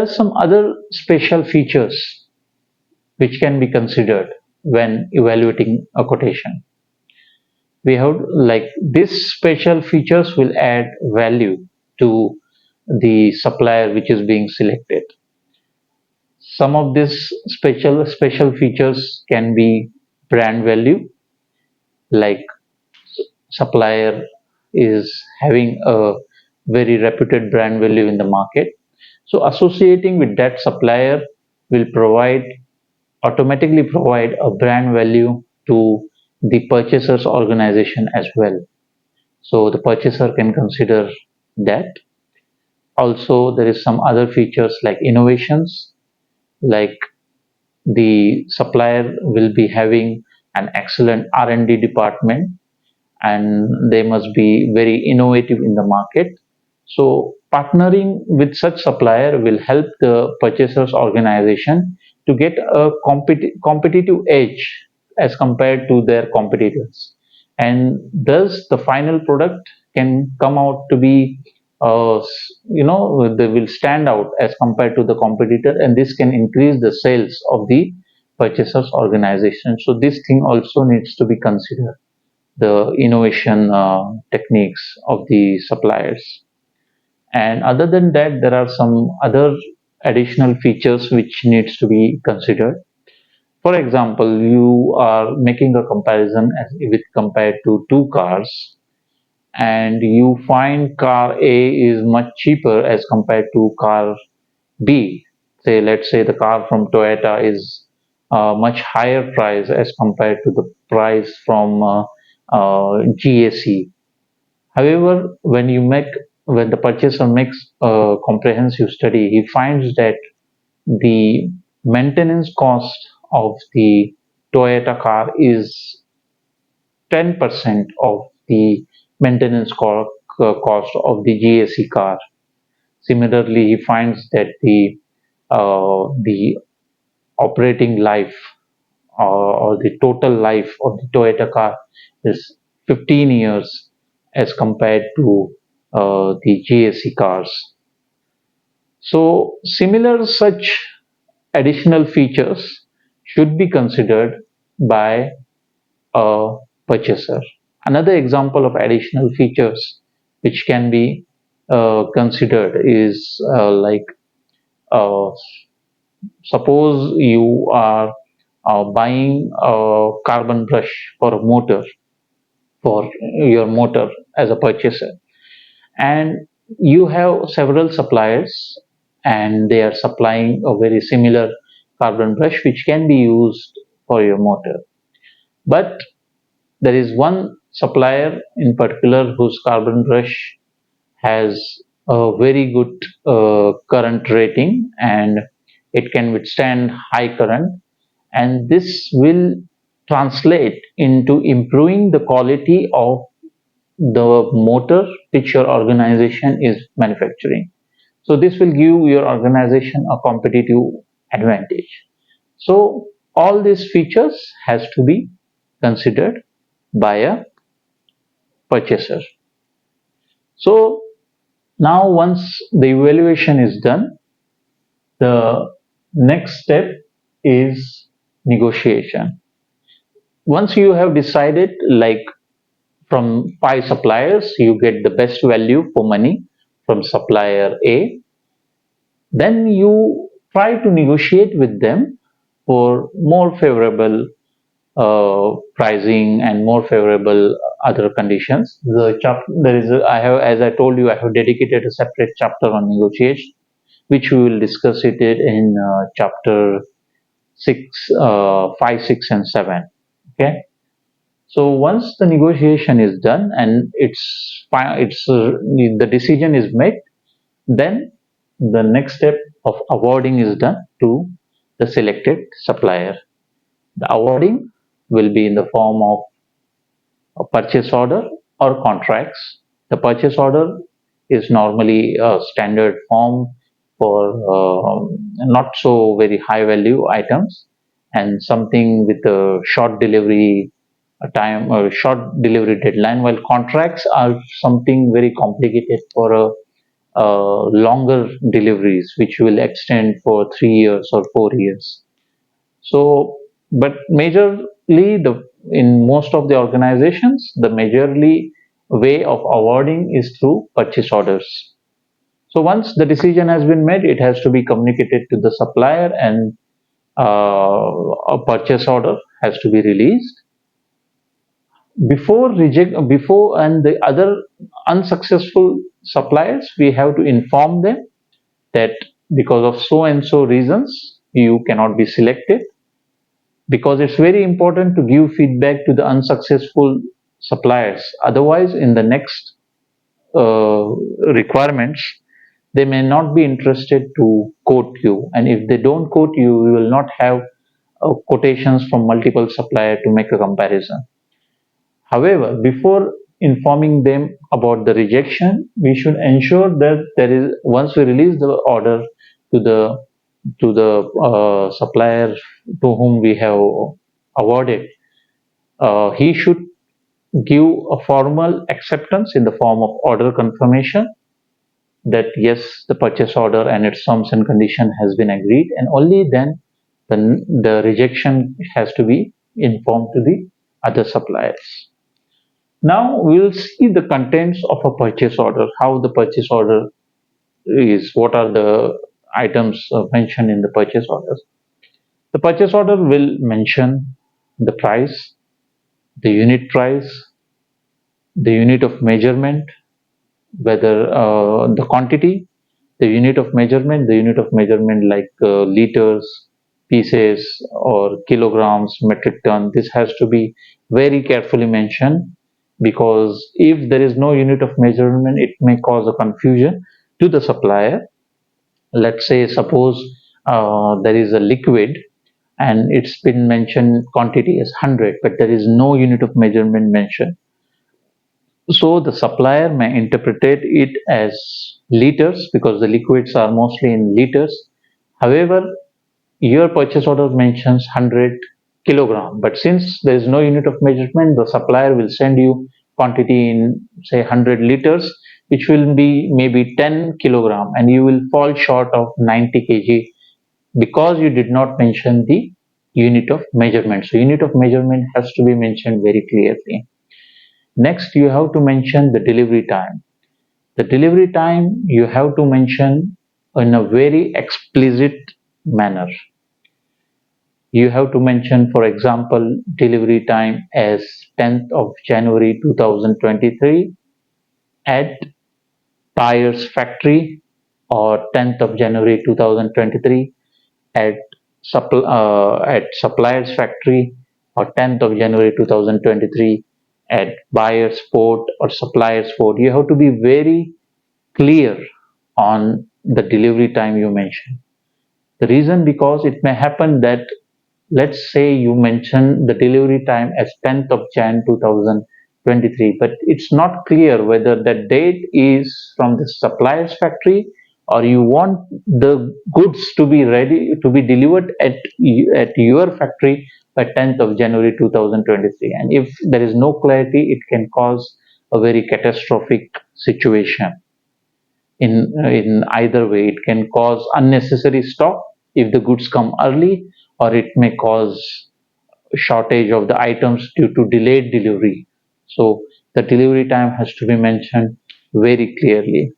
There are some other special features which can be considered when evaluating a quotation. We have like these special features will add value to the supplier which is being selected. Some of these special features can be brand value, like supplier is having a very reputed brand value in the market. So associating with that supplier will automatically provide a brand value to the purchaser's organization as well. So the purchaser can consider that. Also, there is some other features like innovations, like the supplier will be having an excellent R&D department and they must be very innovative in the market. So partnering with such supplier will help the purchasers organization to get a competitive edge as compared to their competitors, and thus the final product can come out to be they will stand out as compared to the competitor, and this can increase the sales of the purchasers organization. So this thing also needs to be considered, the innovation techniques of the suppliers. And other than that, there are some other additional features which needs to be considered. For example, you are making a comparison with compared to two cars, and you find car A is much cheaper as compared to car B. Say, let's say the car from Toyota is much higher price as compared to the price from GAC. However, when the purchaser makes a comprehensive study, he finds that the maintenance cost of the Toyota car is 10% of the maintenance cost of the GAC car. Similarly, he finds that the operating life or the total life of the Toyota car is 15 years as compared to the GAC cars. So similar such additional features should be considered by a purchaser. Another example of additional features which can be considered is like uh, suppose you are buying a carbon brush for a motor, for your motor as a purchaser, and you have several suppliers and they are supplying a very similar carbon brush which can be used for your motor, but there is one supplier in particular whose carbon brush has a very good current rating and it can withstand high current, and this will translate into improving the quality of the motor which your organization is manufacturing. So this will give your organization a competitive advantage. So all these features has to be considered by a purchaser. So now once the evaluation is done, the next step is negotiation. Once you have decided, like from 5 suppliers, you get the best value for money from supplier A, then you try to negotiate with them for more favorable pricing and more favorable other conditions. I have, as I told you, I have dedicated a separate chapter on negotiation, which we will discuss it in chapter 5, 6, and 7. Okay. So once the negotiation is done and the decision is made, then the next step of awarding is done to the selected supplier. The awarding will be in the form of a purchase order or contracts. The purchase order is normally a standard form for not so very high value items and something with a short delivery time or short delivery deadline, while contracts are something very complicated for a longer deliveries which will extend for 3 years or 4 years. So, but majorly in most of the organizations, the majorly way of awarding is through purchase orders. So once the decision has been made, it has to be communicated to the supplier, and a purchase order has to be released. Before and the other unsuccessful suppliers, we have to inform them that because of so and so reasons you cannot be selected, because it's very important to give feedback to the unsuccessful suppliers. Otherwise, in the next uh, requirements, they may not be interested to quote you, and if they don't quote you, you will not have quotations from multiple suppliers to make a comparison. However, before informing them about the rejection, we should ensure that there is, once we release the order to the supplier to whom we have awarded, he should give a formal acceptance in the form of order confirmation that yes, the purchase order and its terms and condition has been agreed, and only then the rejection has to be informed to the other suppliers. Now we will see the contents of a purchase order, how the purchase order is, what are the items mentioned in the purchase orders. The purchase order will mention the price, the unit price, the unit of measurement, whether the quantity, the unit of measurement, like liters, pieces, or kilograms, metric ton. This has to be very carefully mentioned, because if there is no unit of measurement, it may cause a confusion to the supplier. Let's say, suppose there is a liquid and it's been mentioned quantity as 100, but there is no unit of measurement mentioned. So the supplier may interpret it as liters, because the liquids are mostly in liters. However, your purchase order mentions 100 kilogram, but since there is no unit of measurement, the supplier will send you quantity in, say, 100 liters, which will be maybe 10 kilogram, and you will fall short of 90 kg because you did not mention the unit of measurement. So unit of measurement has to be mentioned very clearly. Next, you have to mention the delivery time. The delivery time you have to mention in a very explicit manner. You have to mention, for example, delivery time as 10th of January 2023 at buyer's factory, or 10th of January 2023 at supplier's factory, or 10th of January 2023 at buyer's port or supplier's port. You have to be very clear on the delivery time you mention. The reason, because it may happen that, let's say you mention the delivery time as 10th of Jan 2023, but it's not clear whether that date is from the supplier's factory, or you want the goods to be ready to be delivered at your factory by 10th of January 2023. And if there is no clarity, it can cause a very catastrophic situation. In either way, it can cause unnecessary stock if the goods come early, or it may cause shortage of the items due to delayed delivery. So the delivery time has to be mentioned very clearly.